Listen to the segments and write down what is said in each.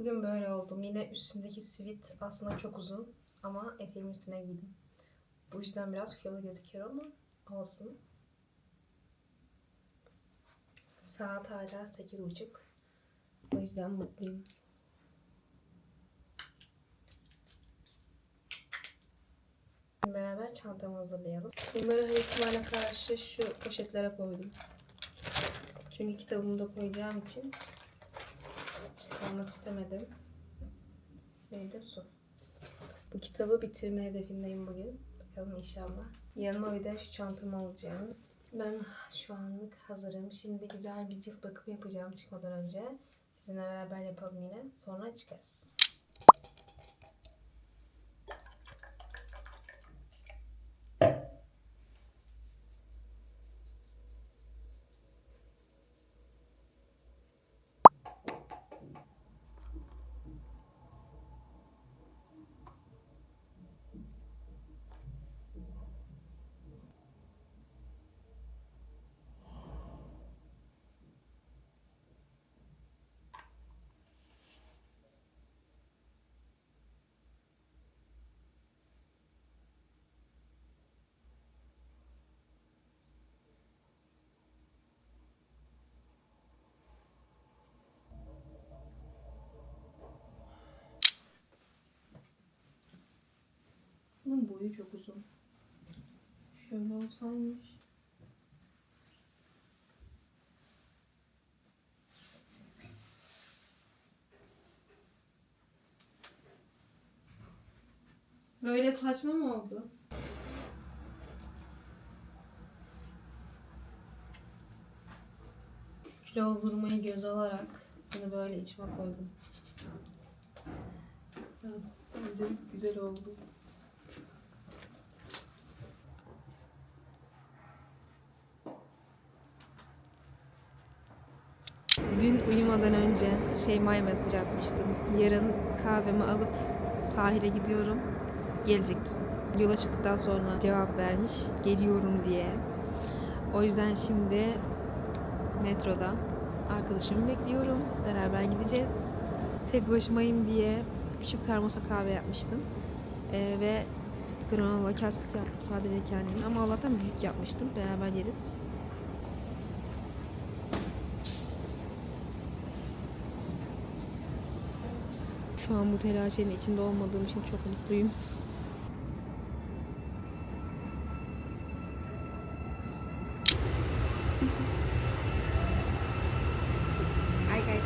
Bugün böyle oldum. Yine üstümdeki sivit aslında çok uzun ama eteğimin üstüne giydim. Bu yüzden biraz kilolu gözüküyor ama olsun. Saat hala 8:30. O yüzden mutluyum. Beraber çantamı hazırlayalım. Bunları her ihtimale karşı şu poşetlere koydum. Çünkü kitabımı da koyacağım için çıkarmak istemedim. Böyle su. Bu kitabı bitirme hedefindeyim bugün. Bakalım inşallah. Yanıma bir de şu çantamı alacağım. Ben şu anlık hazırım. Şimdi güzel bir cilt bakımı yapacağım çıkmadan önce. Sizinle beraber yapalım yine. Sonra çıkarız. Bunun boyu çok uzun. Şöyle olsaymış. Böyle saçma mı oldu? Kilo oldurmayı göz alarak bunu böyle içime koydum. Bence güzel oldu. Dün uyumadan önce Şeyma'ya mesaj atmıştım. Yarın kahvemi alıp sahile gidiyorum. Gelecek misin? Yola çıktıktan sonra cevap vermiş. Geliyorum diye. O yüzden şimdi metroda arkadaşımı bekliyorum. Beraber gideceğiz. Tek başımayım diye küçük termosa kahve yapmıştım. Ve granola kasesi yaptım sadece kendime. Ama Allah'tan büyük yapmıştım. Beraber yeriz. Şu an bu telaşenin içinde olmadığım için çok mutluyum. Hi guys,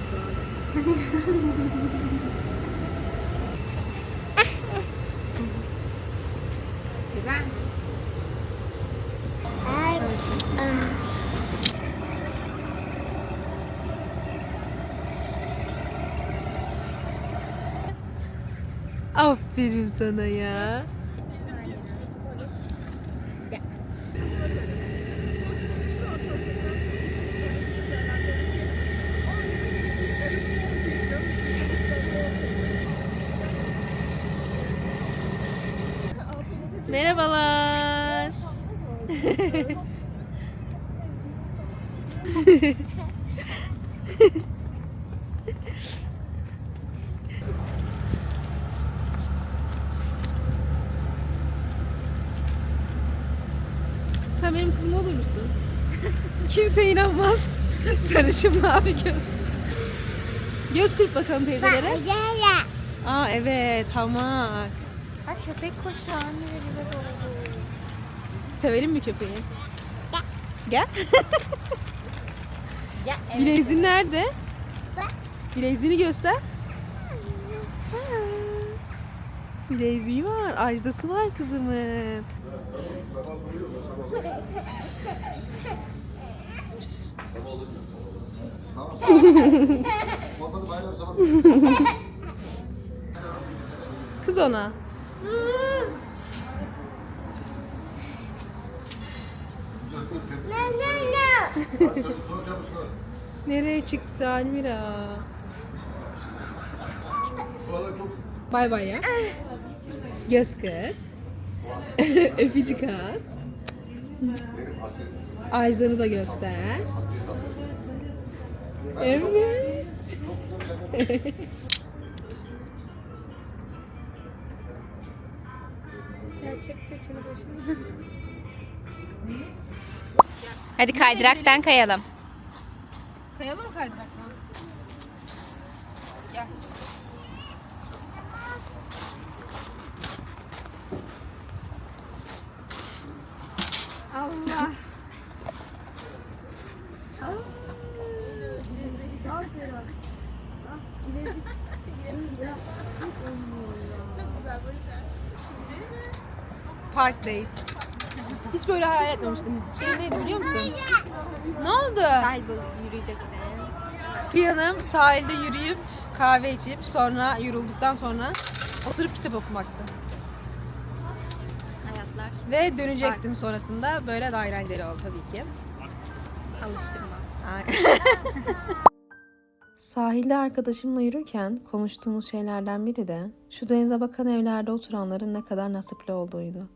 güzel. Aferin sana ya. Merhabalar. Sen benim kızım olur musun? Kimse inanmaz. Sarışın mavi göz. Göz kırp bakalım teyzelere. Aa evet, hamak. Bak köpek koşuyor. Ne güzel oldu. Sevelim mi köpeği? Gel. Ya evet. Bileziğin nerede? Bak. Bileziğini göster. Bileziği var. Ajdası var kızımın. Kız ona. Nereye çıktı Almira? Bay bay ya. Göz kır. Öpücük at. Ajdanı da göster. Evet. Çek götünü başını. Hadi kaydıraktan kayalım. Kayalım mı kaydırakla? Gel. Allah. Park date. Hiç böyle hayal etmemiştim. Şey neydi biliyor musun? Ne oldu? Sahil yürüyecekti. Planım sahilde yürüyüp kahve içip sonra yorulduktan sonra oturup kitap okumaktı. Hayatlar. Ve dönecektim sonrasında. Böyle daha eğlenceli oldu tabii ki. Alıştırma. Sahilde arkadaşımla yürürken konuştuğumuz şeylerden biri de şu denize bakan evlerde oturanların ne kadar nasipli olduğuydu.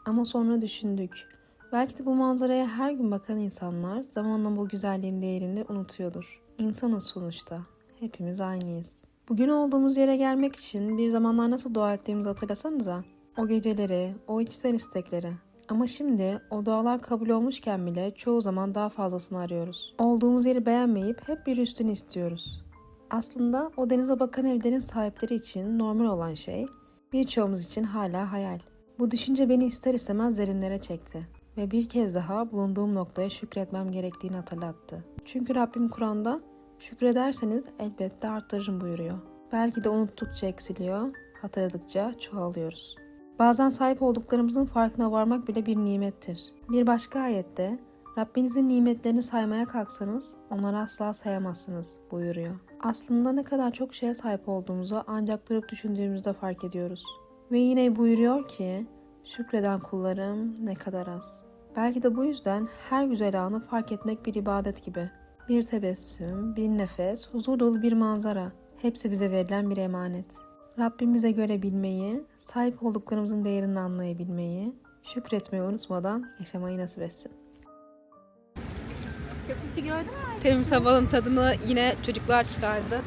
Ama sonra düşündük. Belki de bu manzaraya her gün bakan insanlar zamanla bu güzelliğin değerini unutuyordur. İnsanız sonuçta. Hepimiz aynıyız. Bugün olduğumuz yere gelmek için bir zamanlar nasıl dua ettiğimizi hatırlasanıza. O geceleri, o içsel istekleri. Ama şimdi o dualar kabul olmuşken bile çoğu zaman daha fazlasını arıyoruz. Olduğumuz yeri beğenmeyip hep bir üstünü istiyoruz. Aslında o denize bakan evlerin sahipleri için normal olan şey, birçoğumuz için hala hayal. Bu düşünce beni ister istemez derinlere çekti. Ve bir kez daha bulunduğum noktaya şükretmem gerektiğini hatırlattı. Çünkü Rabbim Kur'an'da şükrederseniz elbette arttırırım buyuruyor. Belki de unuttukça eksiliyor, hatırladıkça çoğalıyoruz. Bazen sahip olduklarımızın farkına varmak bile bir nimettir. Bir başka ayette Rabbinizin nimetlerini saymaya kalksanız onları asla sayamazsınız buyuruyor. Aslında ne kadar çok şeye sahip olduğumuzu ancak durup düşündüğümüzde fark ediyoruz. Ve yine buyuruyor ki şükreden kullarım ne kadar az. Belki de bu yüzden her güzel anı fark etmek bir ibadet gibi. Bir tebessüm, bir nefes, huzur dolu bir manzara. Hepsi bize verilen bir emanet. Rabbimize görebilmeyi, sahip olduklarımızın değerini anlayabilmeyi, şükretmeyi unutmadan yaşamayı nasip etsin. Köpüsü gördün mü? Temiz havanın tadını yine çocuklar çıkardı.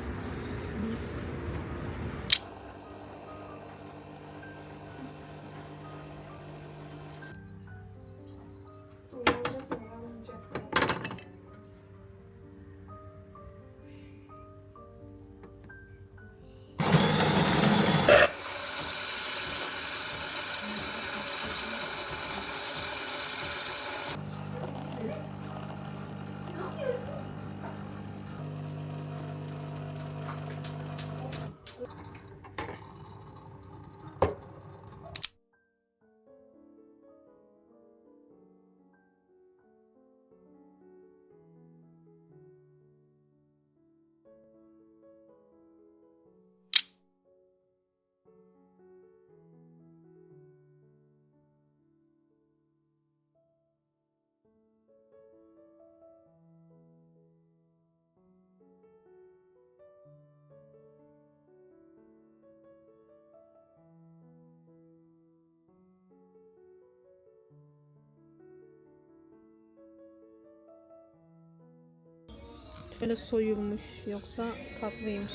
Şöyle soyulmuş, yoksa tatlıymış.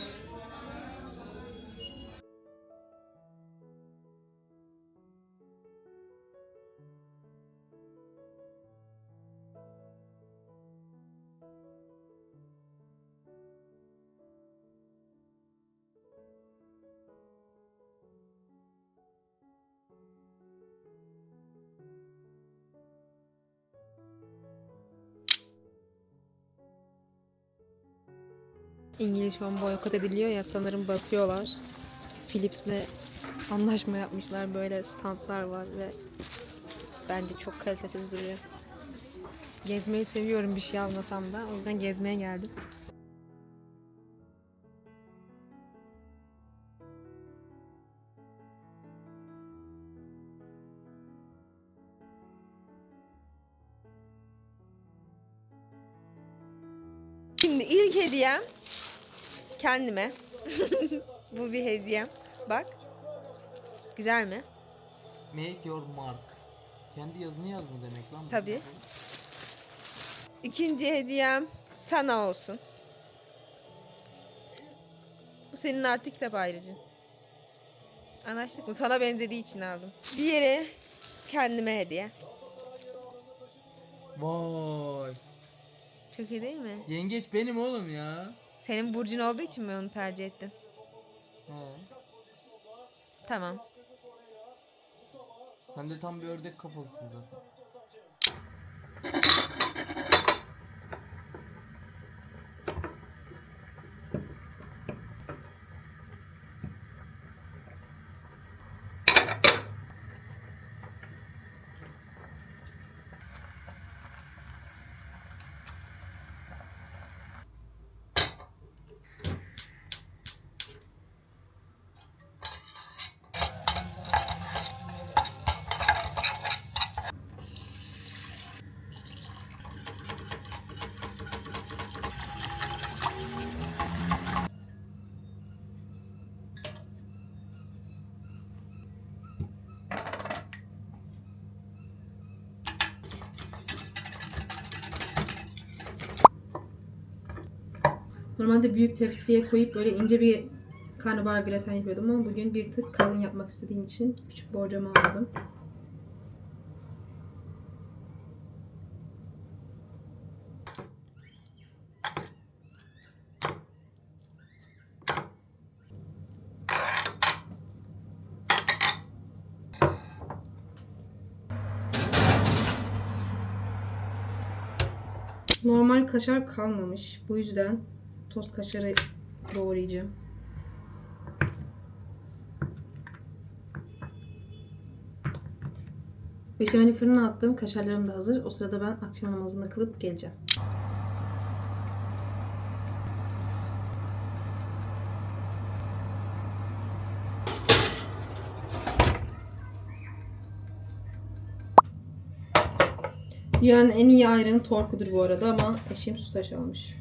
İngiliz Home boykot ediliyor ya, sanırım batıyorlar. Philips'le anlaşma yapmışlar, böyle standlar var ve bence çok kalitesiz duruyor. Gezmeyi seviyorum bir şey almasam da, o yüzden gezmeye geldim. Şimdi ilk hediyem kendime. Bu bir hediyem. Bak. Güzel mi? Make your mark. Kendi yazını yaz mı demek lan bu? Tabii. İkinci hediyem sana olsun. Bu senin artık kitap ayrıcın. Anlaştık mı? Sana benzediği için aldım. Diğeri kendime hediye. Vay. Çok iyi değil mi? Yengeç benim oğlum ya. Senin burcun olduğu için mi onu tercih ettin? He. Tamam. Sen de tam bir ördek kafalısın zaten. Normalde büyük tepsiye koyup böyle ince bir karnabahar graten yapıyordum ama bugün bir tık kalın yapmak istediğim için küçük borcamı aldım. Normal kaşar kalmamış. Bu yüzden toz kaşarı doğrayacağım. Beşameli fırına attım. Kaşarlarım da hazır. O sırada ben akşam namazını kılıp geleceğim. Dünyanın en iyi ayranı Torku'dur bu arada ama eşim sütaş almış.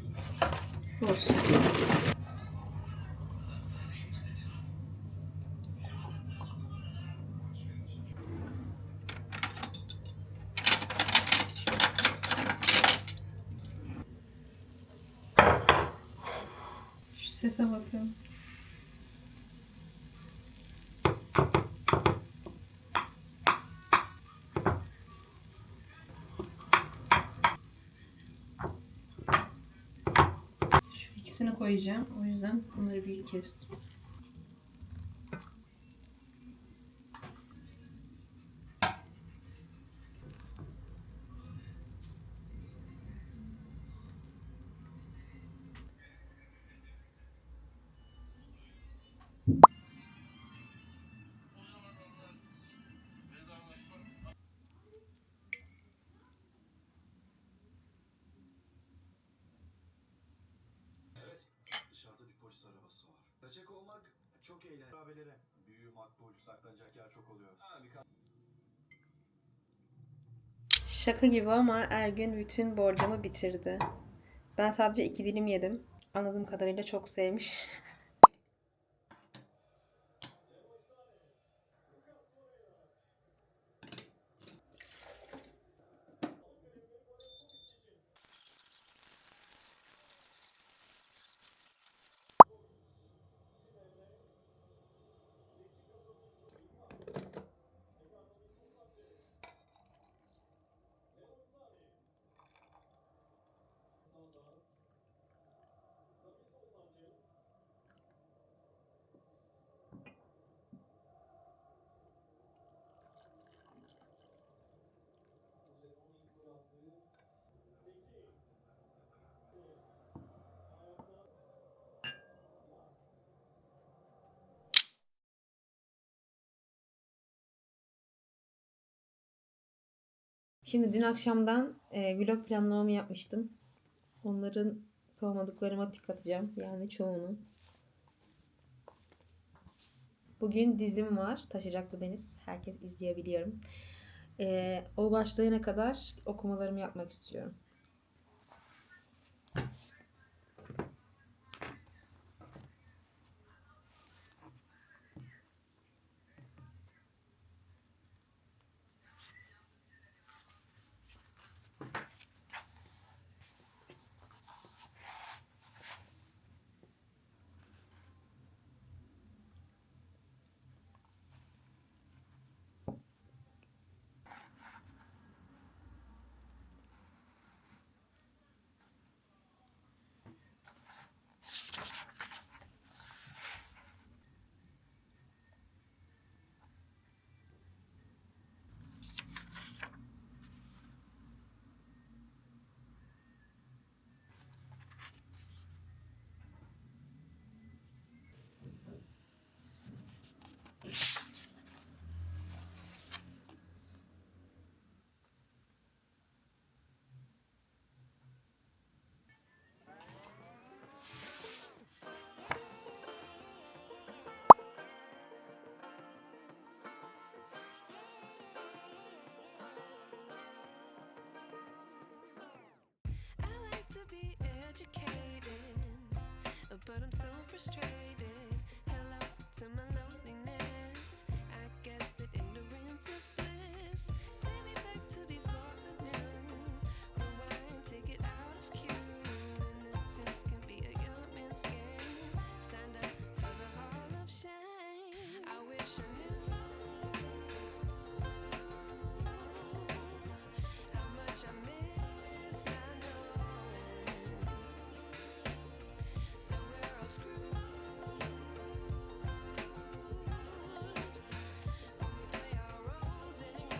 Olsun. Şu sese bakın. Şu ikisini koyacağım. O yüzden bunları büyük kestim. Dışarıda bir polis arabası var. Kaçak olmak çok eğlenceli. Haberlere. Büyü, makbul, saklanacak yer çok oluyor. Şaka gibi ama Ergün bütün borcamı bitirdi. Ben sadece 2 dilim yedim. Anladığım kadarıyla çok sevmiş. Şimdi dün akşamdan vlog planlamamı yapmıştım. Onların koymadıklarıma tik atacağım. Yani çoğunu. Bugün dizim var. Taşacak bu deniz. Herkes izleyebiliyorum. O başlayana kadar okumalarımı yapmak istiyorum. educated, but I'm so frustrated. Hello to my loneliness. I guess that ignorance is bliss. Take me back to before I knew. Rewind, take it out of cue. Innocence can be a young man's game. Signed up for the hall of shame. I wish I knew how much I miss not knowing that we're all screwed when we play our roles and ignore the problems.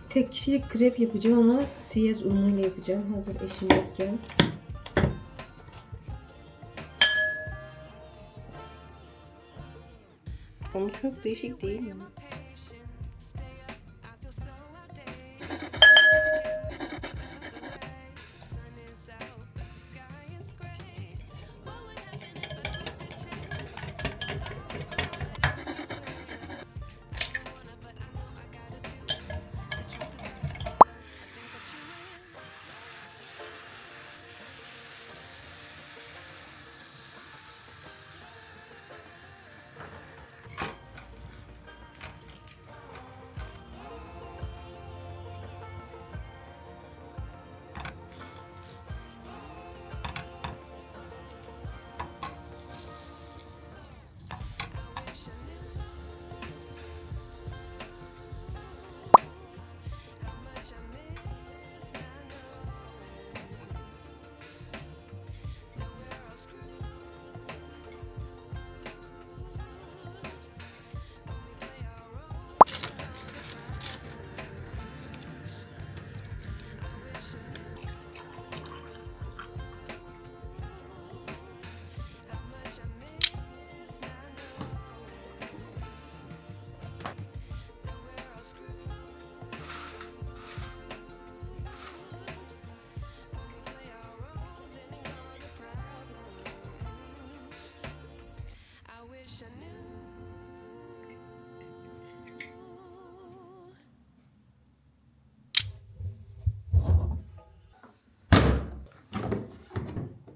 Tek kişilik krep yapacağım ama siyez unuyla yapacağım. Hazır eşim yokken. Onu çok değişik değil mi?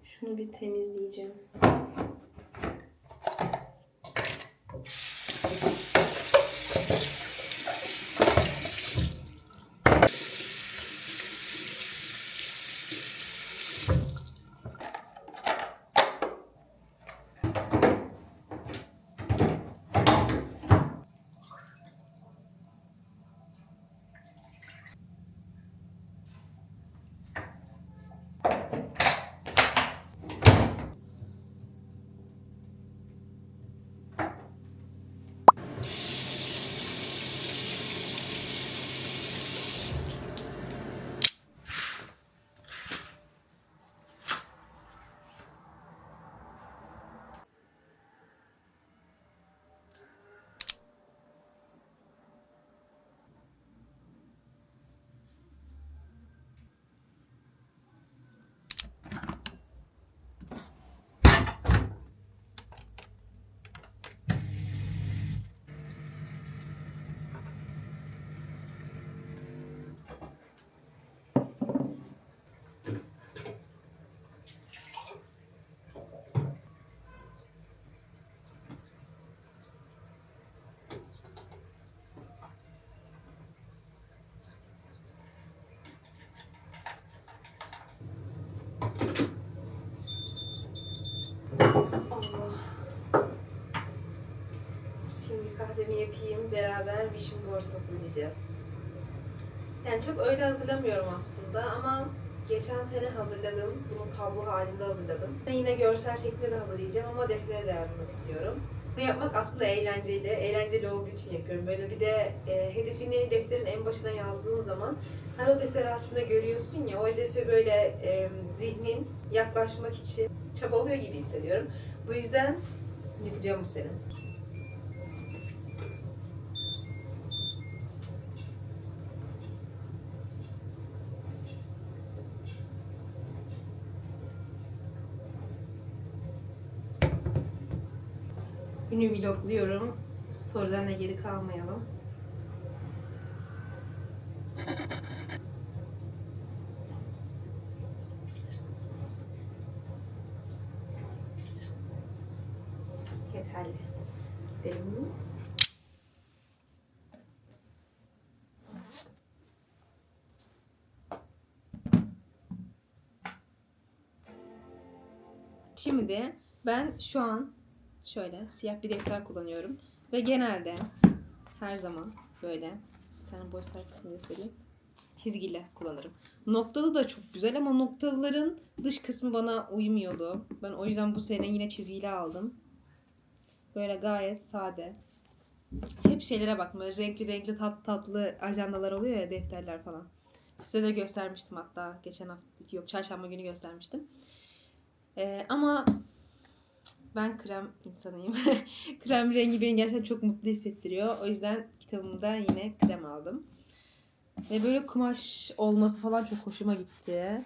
Şunu bir temizleyeceğim. Şimdi kahvemi yapayım, beraber vision board hazırlayacağız. Yani çok öyle hazırlamıyorum aslında ama geçen sene hazırladım. Bunu tablo halinde hazırladım. Yine görsel şekilde de hazırlayacağım ama deftere de yazmak istiyorum. Bunu yapmak aslında eğlenceli. Eğlenceli olduğu için yapıyorum. Böyle bir de hedefini defterin en başına yazdığın zaman her o defteri açtığında görüyorsun ya, o hedefe böyle zihnin yaklaşmak için çabalıyor gibi hissediyorum. Bu yüzden yapacağım bu sene. Günü vlogluyorum. Story'den de geri kalmayalım. Hadi gidelim. Şimdi ben şu an şöyle siyah bir defter kullanıyorum ve genelde her zaman böyle bir tane boş sayfasını göstereyim. Çizgiyle kullanırım. Noktalı da çok güzel ama noktalıların dış kısmı bana uymuyordu. Ben o yüzden bu sene yine çizgiyle aldım. Böyle gayet sade. Hep şeylere bakma. Renkli renkli tatlı ajandalar oluyor ya, defterler falan. Size de göstermiştim hatta. Geçen hafta, yok çarşamba günü göstermiştim. Ama ben krem insanıyım. Krem rengi beni gerçekten çok mutlu hissettiriyor. O yüzden kitabımda yine krem aldım. Ve böyle kumaş olması falan çok hoşuma gitti.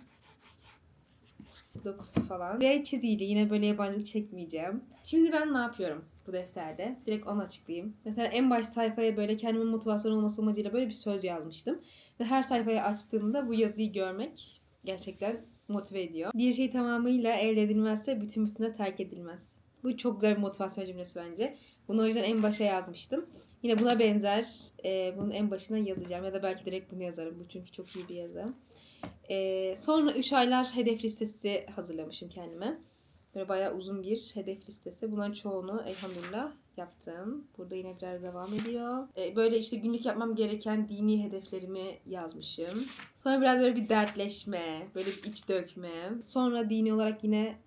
Dokusu falan. Ve çizgiyle yine böyle yabancılık çekmeyeceğim. Şimdi ben ne yapıyorum bu defterde? Direkt onu açıklayayım. Mesela en baş sayfaya böyle kendime motivasyon olması amacıyla böyle bir söz yazmıştım. Ve her sayfayı açtığımda bu yazıyı görmek gerçekten motive ediyor. Bir şey tamamıyla elde edilmezse bütün bütünle terk edilmez. Bu çok güzel bir motivasyon cümlesi bence. Bunu o yüzden en başa yazmıştım. Yine buna benzer bunun en başına yazacağım. Ya da belki direkt bunu yazarım. Bu çünkü çok iyi bir yazı. Sonra 3 aylar hedef listesi hazırlamışım kendime. Böyle bayağı uzun bir hedef listesi. Bunların çoğunu elhamdülillah yaptım. Burada yine biraz devam ediyor. Böyle işte günlük yapmam gereken dini hedeflerimi yazmışım. Sonra biraz böyle bir dertleşme, böyle bir iç dökme. Sonra dini olarak yine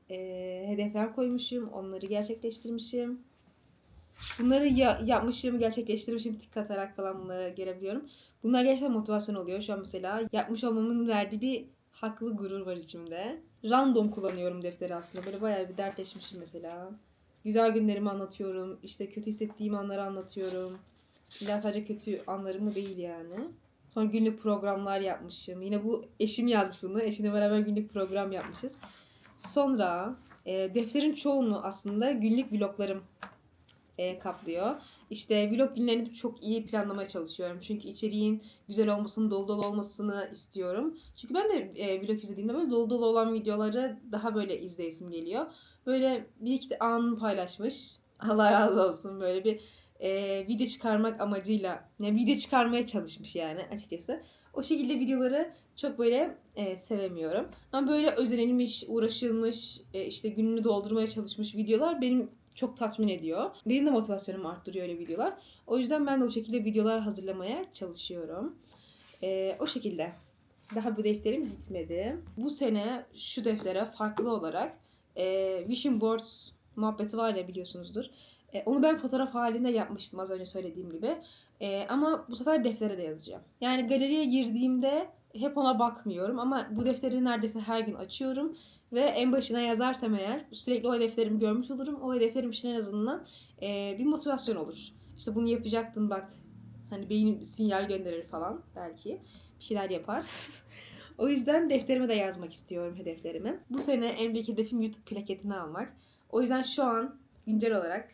hedefler koymuşum. Onları gerçekleştirmişim. Bunları yapmışım, gerçekleştirmişim, tik atarak falan bunları görebiliyorum. Bunlar gerçekten motivasyon oluyor. Şu an mesela yapmış olmamın verdiği bir haklı gurur var içimde. Random kullanıyorum defteri aslında. Böyle bayağı bir dertleşmişim mesela. Güzel günlerimi anlatıyorum. İşte kötü hissettiğim anları anlatıyorum. İlla sadece kötü anlarımı değil yani. Sonra günlük programlar yapmışım. Yine bu eşim yazmış bunu. Eşimle beraber günlük program yapmışız. Sonra defterin çoğunu aslında günlük vloglarım kaplıyor. İşte vlog günlerini çok iyi planlamaya çalışıyorum. Çünkü içeriğin güzel olmasını, dolu dolu olmasını istiyorum. Çünkü ben de vlog izlediğimde böyle dolu dolu olan videoları daha böyle izleyesim geliyor. Böyle bir iki de anını paylaşmış. Allah razı olsun, böyle bir video çıkarmak amacıyla. Yani video çıkarmaya çalışmış yani açıkçası. O şekilde videoları çok böyle sevemiyorum. Ama böyle özenilmiş, uğraşılmış, işte gününü doldurmaya çalışmış videolar benim çok tatmin ediyor. Benim de motivasyonumu arttırıyor öyle videolar. O yüzden ben de o şekilde videolar hazırlamaya çalışıyorum. O şekilde. Daha bu defterim bitmedi. Bu sene şu deftere farklı olarak Vision Boards muhabbeti var ya, biliyorsunuzdur. Onu ben fotoğraf halinde yapmıştım az önce söylediğim gibi. Ama bu sefer deftere de yazacağım. Yani galeriye girdiğimde hep ona bakmıyorum ama bu defteri neredeyse her gün açıyorum. Ve en başına yazarsam eğer sürekli o hedeflerimi görmüş olurum. O hedeflerim için en azından bir motivasyon olur. İşte bunu yapacaktın bak. Hani beynim sinyal gönderir falan belki. Bir şeyler yapar. O yüzden defterime de yazmak istiyorum hedeflerimi. Bu sene en büyük hedefim YouTube plaketini almak. O yüzden şu an güncel olarak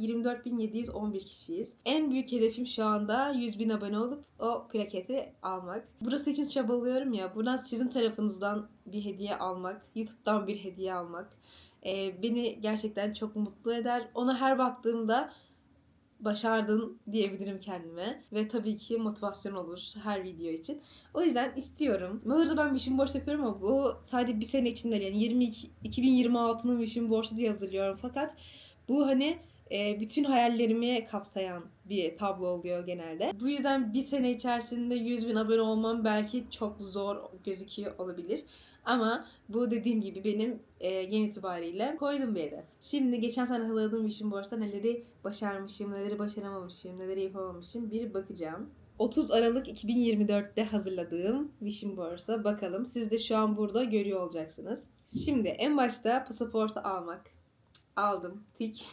24.711 kişiyiz. En büyük hedefim şu anda 100.000 abone olup o plaketi almak. Burası için çabalıyorum ya. Buradan sizin tarafınızdan bir hediye almak, YouTube'dan bir hediye almak beni gerçekten çok mutlu eder. Ona her baktığımda başardın diyebilirim kendime. Ve tabii ki motivasyon olur her video için. O yüzden istiyorum. Bu arada ben Vision Boards yapıyorum ama bu sadece bir sene için değil. Yani 2026'nın Vision Boards'u diye hazırlıyorum. Fakat bu hani bütün hayallerimi kapsayan bir tablo oluyor genelde. Bu yüzden bir sene içerisinde 100.000 abone olmam belki çok zor gözüküyor olabilir. Ama bu dediğim gibi benim gen itibariyle koyduğum bir hedef. Şimdi geçen sene hazırladığım Vision Boards'ta neleri başarmışım, neleri başaramamışım, neleri yapamamışım bir bakacağım. 30 Aralık 2024'te hazırladığım Vision Boards'a bakalım. Siz de şu an burada görüyor olacaksınız. Şimdi en başta pasaportu almak. Aldım. Tik.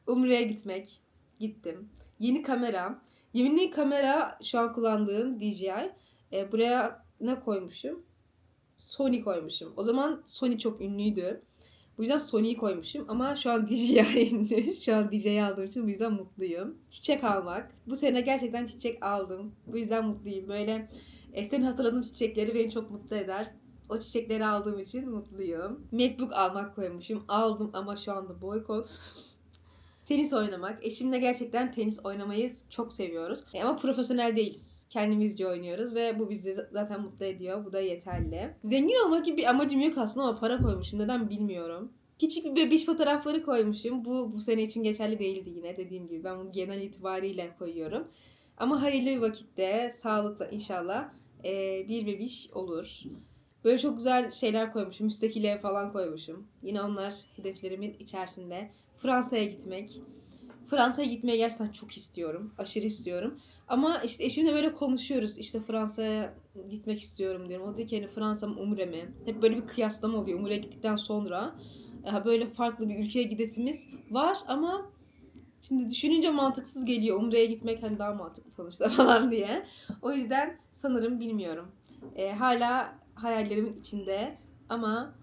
Umre'ye gitmek. Gittim. Yeni kamera. Yeminli kamera şu an kullandığım DJI. Buraya ne koymuşum? Sony koymuşum. O zaman Sony çok ünlüydü. Bu yüzden Sony'yi koymuşum. Ama şu an DJI ünlü. Şu an DJI aldığım için bu yüzden mutluyum. Çiçek almak. Bu sene gerçekten çiçek aldım. Bu yüzden mutluyum. Böyle senin hatırladığım çiçekleri beni çok mutlu eder. O çiçekleri aldığım için mutluyum. MacBook almak koymuşum. Aldım ama şu anda boykot. Tenis oynamak. Eşimle gerçekten tenis oynamayı çok seviyoruz. Ama profesyonel değiliz. Kendimizce oynuyoruz ve bu bizi zaten mutlu ediyor. Bu da yeterli. Zengin olmak gibi bir amacım yok aslında ama para koymuşum. Neden bilmiyorum. Küçük bir bebiş fotoğrafları koymuşum. Bu sene için geçerli değildi yine. Dediğim gibi ben bunu genel itibariyle koyuyorum. Ama hayırlı bir vakitte, sağlıkla inşallah bir bebiş olur. Böyle çok güzel şeyler koymuşum. Müstakil ev falan koymuşum. Yine onlar hedeflerimin içerisinde. Fransa'ya gitmek. Fransa'ya gitmeyi gerçekten çok istiyorum. Aşırı istiyorum. Ama işte eşimle böyle konuşuyoruz. İşte Fransa'ya gitmek istiyorum diyorum. O diyor ki hani Fransa mı Umre mi? Hep böyle bir kıyaslama oluyor. Umre'ye gittikten sonra böyle farklı bir ülkeye gidesimiz var ama şimdi düşününce mantıksız geliyor. Umre'ye gitmek hani daha mantıklı sonuçta falan diye. O yüzden sanırım bilmiyorum. Hala hayallerimin içinde ama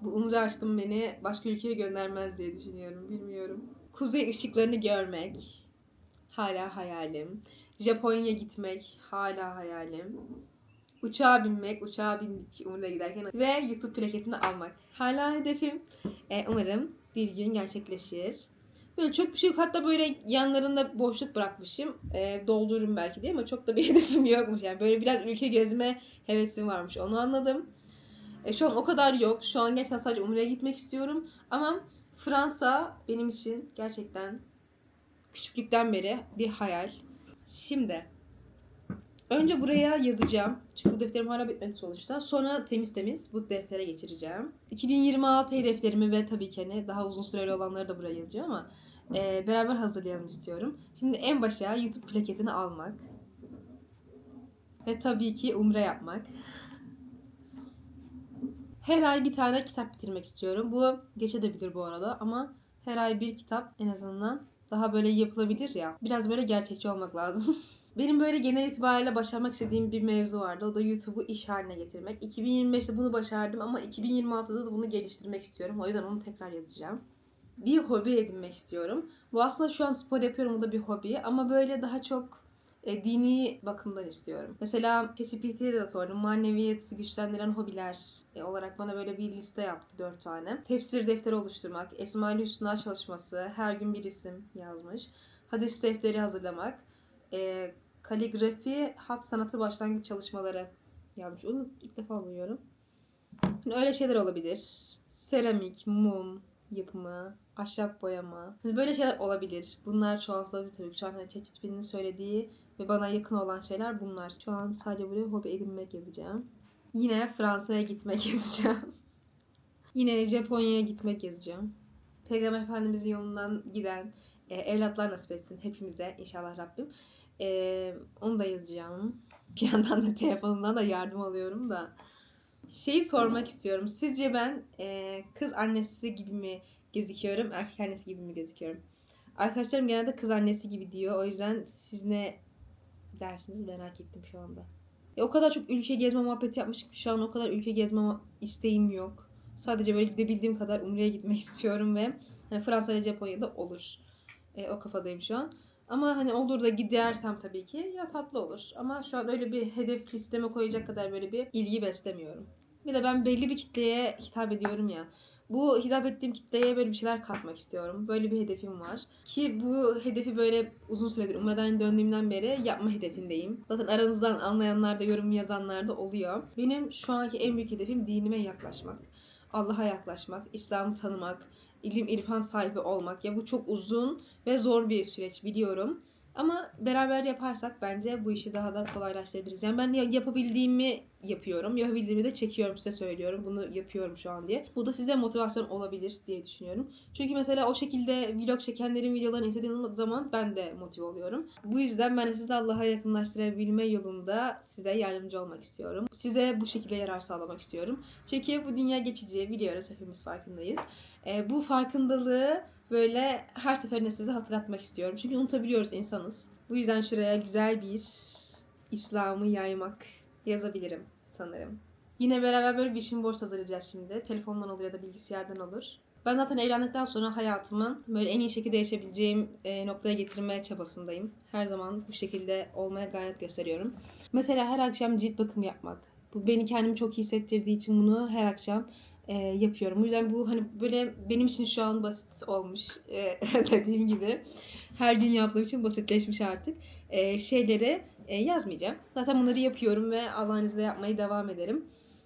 bu Umre aşkım beni başka ülkeye göndermez diye düşünüyorum. Bilmiyorum. Kuzey ışıklarını görmek hala hayalim. Japonya'ya gitmek hala hayalim. Uçağa binmek, uçağa bindik Umre'ye giderken ve YouTube plaketini almak. Hala hedefim. Umarım bir gün gerçekleşir. Böyle çok bir şey yok. Hatta böyle yanlarında boşluk bırakmışım. Doldururum belki diye ama çok da bir hedefim yokmuş. Yani böyle biraz ülke gezme hevesim varmış. Onu anladım. Şu an o kadar yok. Şu an gerçekten sadece Umre'ye gitmek istiyorum. Ama Fransa benim için gerçekten küçüklükten beri bir hayal. Şimdi önce buraya yazacağım. Çünkü bu defterim hala bitmedi sonuçta. Sonra temiz bu deftere geçireceğim. 2026 hedeflerimi ve tabii ki hani daha uzun süreli olanları da buraya yazacağım ama beraber hazırlayalım istiyorum. Şimdi en başa YouTube plaketini almak. Ve tabii ki Umre yapmak. Her ay bir tane kitap bitirmek istiyorum. Bu geçebilir bu arada ama her ay bir kitap en azından daha böyle yapılabilir ya. Biraz böyle gerçekçi olmak lazım. Benim böyle genel itibariyle başarmak istediğim bir mevzu vardı. O da YouTube'u iş haline getirmek. 2025'te bunu başardım ama 2026'da da bunu geliştirmek istiyorum. O yüzden onu tekrar yazacağım. Bir hobi edinmek istiyorum. Bu aslında şu an spor yapıyorum. Bu da bir hobi. Ama böyle daha çok dini bakımdan istiyorum. Mesela ChatGPT'ye de sordum. Maneviyatı güçlendiren hobiler olarak bana böyle bir liste yaptı 4 tane. Tefsir defteri oluşturmak, Esma-ül Hüsna çalışması, her gün bir isim yazmış. Hadis defteri hazırlamak, kaligrafi, hat sanatı başlangıç çalışmaları yazmış. Onu ilk defa duyuyorum. Yani öyle şeyler olabilir. Seramik, mum yapımı, ahşap boyama. Yani böyle şeyler olabilir. Bunlar çoğaltılabilir tabii. Şu an hani ChatGPT'nin söylediği ve bana yakın olan şeyler bunlar. Şu an sadece buraya hobi edinmek yazacağım. Yine Fransa'ya gitmek yazacağım. Yine Japonya'ya gitmek yazacağım. Peygamber Efendimizin yolundan giden evlatlar nasip etsin hepimize inşallah Rabbim. Onu da yazacağım. Bir yandan da telefonumdan da yardım alıyorum da. Şeyi sormak istiyorum. Sizce ben kız annesi gibi mi gözüküyorum, erkek annesi gibi mi gözüküyorum? Arkadaşlarım genelde kız annesi gibi diyor. O yüzden siz ne dersiniz merak ettim şu anda. O kadar çok ülke gezme muhabbeti yapmışım ki şu an o kadar ülke gezme isteğim yok. Sadece böyle gidebildiğim kadar Umre'ye gitmek istiyorum ve hani Fransa ile Japonya'da olur. O kafadayım şu an. Ama hani olur da gidersem tabii ki ya tatlı olur. Ama şu an öyle bir hedef listeme koyacak kadar böyle bir ilgi beslemiyorum. Bir de ben belli bir kitleye hitap ediyorum ya. Bu hitap ettiğim kitleye böyle bir şeyler katmak istiyorum. Böyle bir hedefim var. Ki bu hedefi böyle uzun süredir Umre'den döndüğümden beri yapma hedefindeyim. Zaten aranızdan anlayanlar da yorum yazanlar da oluyor. Benim şu anki en büyük hedefim dinime yaklaşmak. Allah'a yaklaşmak, İslam'ı tanımak, ilim irfan sahibi olmak. Ya bu çok uzun ve zor bir süreç biliyorum. Ama beraber yaparsak bence bu işi daha da kolaylaştırabiliriz. Yani ben yapabildiğimi yapıyorum. Yapabildiğimi de çekiyorum, size söylüyorum. Bunu yapıyorum şu an diye. Bu da size motivasyon olabilir diye düşünüyorum. Çünkü mesela o şekilde vlog çekenlerin videolarını izlediğim zaman ben de motive oluyorum. Bu yüzden ben de sizi Allah'a yakınlaştırabilme yolunda size yardımcı olmak istiyorum. Size bu şekilde yarar sağlamak istiyorum. Çünkü bu dünya geçici, biliyoruz, hepimiz farkındayız. Bu farkındalığı böyle her seferinde size hatırlatmak istiyorum. Çünkü unutabiliyoruz, insanız. Bu yüzden şuraya güzel bir İslam'ı yaymak yazabilirim sanırım. Yine beraber böyle vision board hazırlayacağız şimdi. Telefondan olur ya da bilgisayardan olur. Ben zaten evlendikten sonra hayatımın böyle en iyi şekilde yaşayabileceğim noktaya getirme çabasındayım. Her zaman bu şekilde olmaya gayret gösteriyorum. Mesela her akşam cilt bakımı yapmak. Bu beni kendimi çok iyi hissettirdiği için bunu her akşam yapıyorum. O yüzden bu hani böyle benim için şu an basit olmuş. Dediğim gibi her gün yaptığım için basitleşmiş artık. Şeyleri yazmayacağım. Zaten bunları yapıyorum ve Allah'ın izniyle yapmaya devam ederim.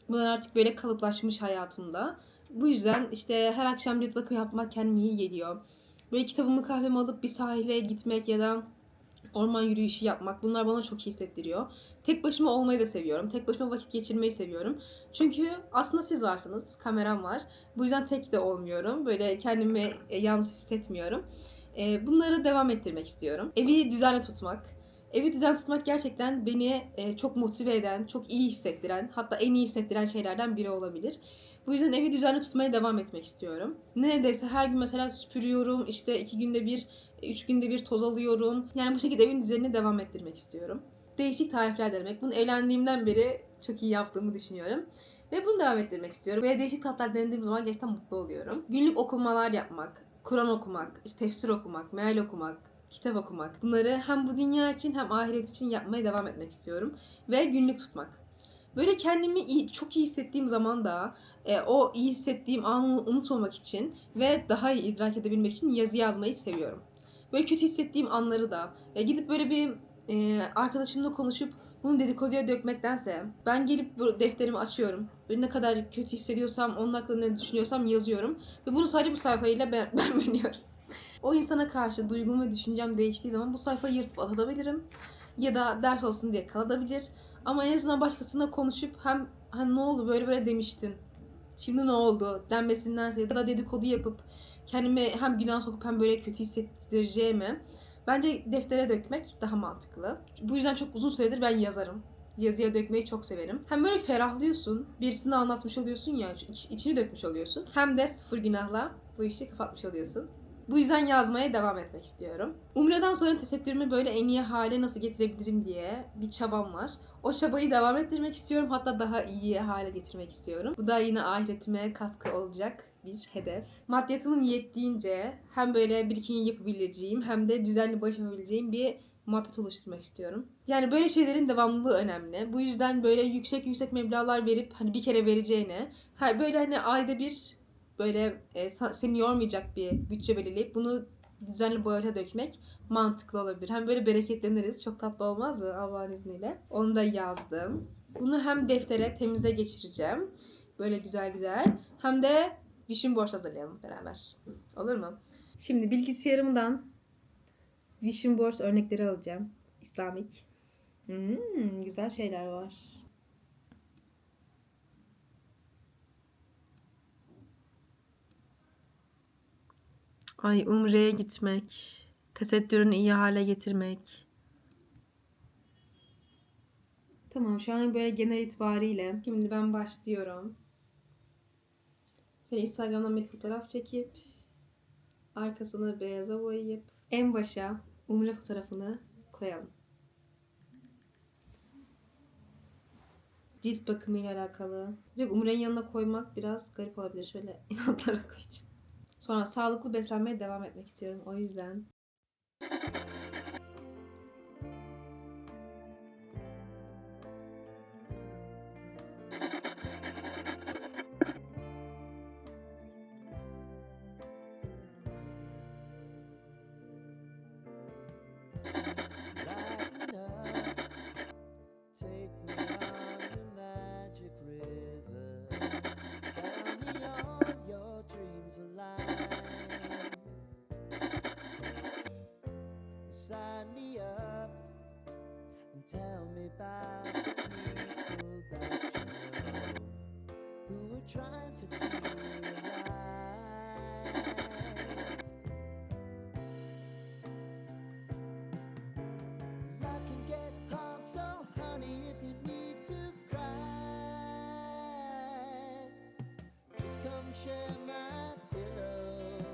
Bunlar artık böyle kalıplaşmış hayatımda. Bu yüzden işte her akşam cilt bakımı yapmak kendime iyi geliyor. Böyle kitabımı kahvemi alıp bir sahile gitmek ya da orman yürüyüşü yapmak, bunlar bana çok iyi hissettiriyor. Tek başıma olmayı da seviyorum. Tek başıma vakit geçirmeyi seviyorum. Çünkü aslında siz varsınız, kameram var. Bu yüzden tek de olmuyorum. Böyle kendimi yalnız hissetmiyorum. Bunları devam ettirmek istiyorum. Evi düzenli tutmak. Evi düzenli tutmak gerçekten beni çok motive eden, çok iyi hissettiren, hatta en iyi hissettiren şeylerden biri olabilir. Bu yüzden evi düzenli tutmaya devam etmek istiyorum. Neredeyse her gün mesela süpürüyorum, işte 2 günde bir, 3 günde bir toz alıyorum. Yani bu şekilde evin düzenini devam ettirmek istiyorum. Değişik tarifler denemek. Bunu evlendiğimden beri çok iyi yaptığımı düşünüyorum. Ve bunu devam ettirmek istiyorum. Ve değişik tatlar denediğim zaman gerçekten mutlu oluyorum. Günlük okumalar yapmak, Kur'an okumak, işte tefsir okumak, meal okumak, kitap okumak. Bunları hem bu dünya için hem ahiret için yapmaya devam etmek istiyorum. Ve günlük tutmak. Böyle kendimi çok iyi hissettiğim zaman da o iyi hissettiğim anı unutmamak için ve daha iyi idrak edebilmek için yazı yazmayı seviyorum. Böyle kötü hissettiğim anları da gidip böyle bir arkadaşımla konuşup bunu dedikoduya dökmektense ben gelip bu defterimi açıyorum. Böyle ne kadar kötü hissediyorsam, onun hakkında ne düşünüyorsam yazıyorum. Ve bunu sadece bu sayfayla ben biliyorum. O insana karşı duygum ve düşüncem değiştiği zaman bu sayfayı yırtıp atabilirim. Ya da ders olsun diye kalabilir. Ama en azından başkasına konuşup hem hani ne oldu böyle böyle demiştin, şimdi ne oldu denmesindense ya da dedikodu yapıp kendime hem günah sokup hem böyle kötü hissettireceğime bence deftere dökmek daha mantıklı. Bu yüzden çok uzun süredir ben yazarım. Yazıya dökmeyi çok severim. Hem böyle ferahlıyorsun, birisine anlatmış oluyorsun ya, içini dökmüş oluyorsun. Hem de sıfır günahla bu işi kapatmış oluyorsun. Bu yüzden yazmaya devam etmek istiyorum. Umre'den sonra tesettürümü böyle en iyi hale nasıl getirebilirim diye bir çabam var. O çabayı devam ettirmek istiyorum. Hatta daha iyi hale getirmek istiyorum. Bu da yine ahiretime katkı olacak bir hedef. Maddiyatımın yettiğince hem böyle birikim yapabileceğim hem de düzenli bağış yapabileceğim bir muhabbet oluşturmak istiyorum. Yani böyle şeylerin devamlılığı önemli. Bu yüzden böyle yüksek meblağlar verip hani bir kere vereceğine böyle hani ayda bir böyle seni yormayacak bir bütçe belirleyip bunu düzenli bağışa dökmek mantıklı olabilir. Hem böyle bereketleniriz. Çok tatlı olmaz mı Allah'ın izniyle? Onu da yazdım. Bunu hem deftere temize geçireceğim. Böyle güzel güzel. Hem de vision board hazırlayalım beraber. Olur mu? Şimdi bilgisayarımdan vision board örnekleri alacağım. İslamik. Güzel şeyler var. Ay, Umre'ye gitmek, tesettürünü iyi hale getirmek. Tamam, şu an böyle genel itibariyle. Şimdi ben başlıyorum. Böyle Instagram'dan bir fotoğraf çekip arkasını beyaza boyayıp en başa Umre fotoğrafını koyalım. Cilt bakımıyla alakalı. Direkt Umre'nin yanına koymak biraz garip olabilir. Şöyle inatlara koyacağım. Sonra sağlıklı beslenmeye devam etmek istiyorum. O yüzden. Sign me up and tell me about the people that you know who are trying to feel alive. Life can get hard, so honey, if you need to cry, just come share my pillow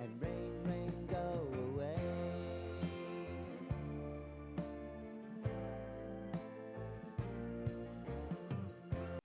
and rain, go away.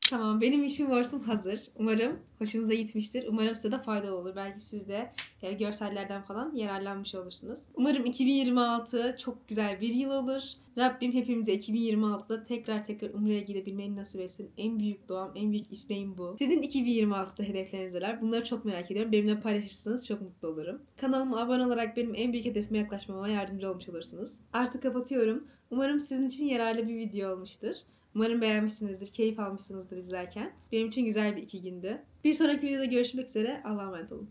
Tamam, benim işim Wars'um hazır. Umarım hoşunuza gitmiştir. Umarım size de faydalı olur. Belki siz de görsellerden falan yararlanmış olursunuz. Umarım 2026 çok güzel bir yıl olur. Rabbim hepimize 2026'da tekrar Umre'ye gidebilmeyi nasip etsin. En büyük duam, en büyük isteğim bu. Sizin 2026'da hedefleriniz neler? Bunları çok merak ediyorum. Benimle paylaşırsanız çok mutlu olurum. Kanalıma abone olarak benim en büyük hedefime yaklaşmama yardımcı olmuş olursunuz. Artık kapatıyorum. Umarım sizin için yararlı bir video olmuştur. Umarım beğenmişsinizdir, keyif almışsınızdır izlerken. Benim için güzel bir 2 gündü. Bir sonraki videoda görüşmek üzere. Allah'a emanet olun.